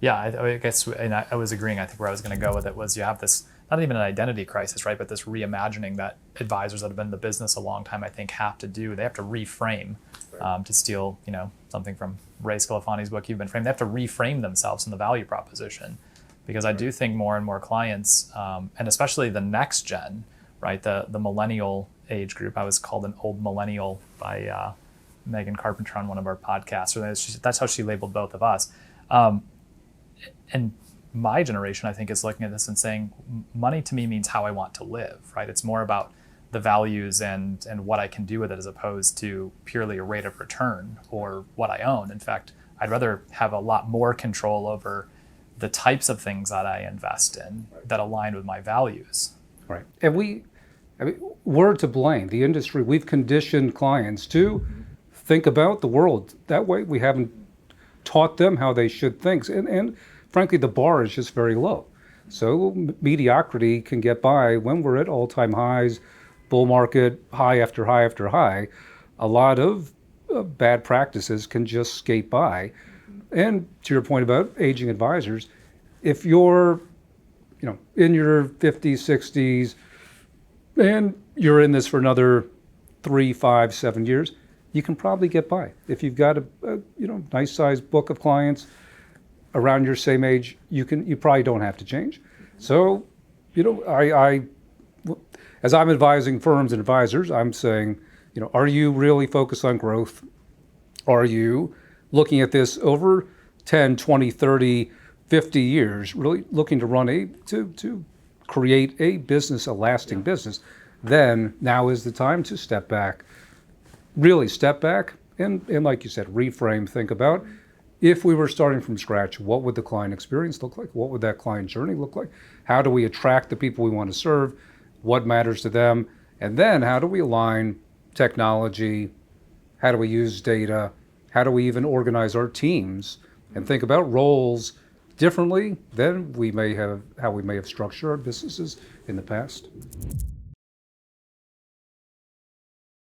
Yeah, I guess, and I was agreeing. I think where I was going to go with it was you have this, not even an identity crisis, right? But this reimagining that advisors that have been in the business a long time, I think, have to do. They have to reframe, to steal, something from Ray Scalafani's book, You've Been Framed. They have to reframe themselves in the value proposition, because I do think more and more clients, and especially the next gen, right? The millennial age group. I was called an old millennial by Megan Carpenter on one of our podcasts. Or that's how she labeled both of us. And my generation, I think, is looking at this and saying, money to me means how I want to live, right? It's more about the values and what I can do with it, as opposed to purely a rate of return or what I own. In fact, I'd rather have a lot more control over the types of things that I invest in that align with my values. Right. And we're to blame. The industry, we've conditioned clients to think about the world that way. We haven't taught them how they should think. And frankly, the bar is just very low. So mediocrity can get by when we're at all-time highs, bull market, high after high after high. A lot of bad practices can just skate by. And to your point about aging advisors, if you're in your 50s, 60s, and you're in this for another 3, 5, 7 years, you can probably get by. If you've got a nice sized book of clients around your same age, you probably don't have to change. So, I as I'm advising firms and advisors, I'm saying, are you really focused on growth? Are you looking at this over 10, 20, 30, 50 years, really looking to run to create a business, a lasting business? Then now is the time to step back, really step back, and like you said, reframe, think about, if we were starting from scratch, what would the client experience look like? What would that client journey look like? How do we attract the people we want to serve? What matters to them? And then how do we align technology? How do we use data? How do we even organize our teams and think about roles differently than how we may have structured our businesses in the past?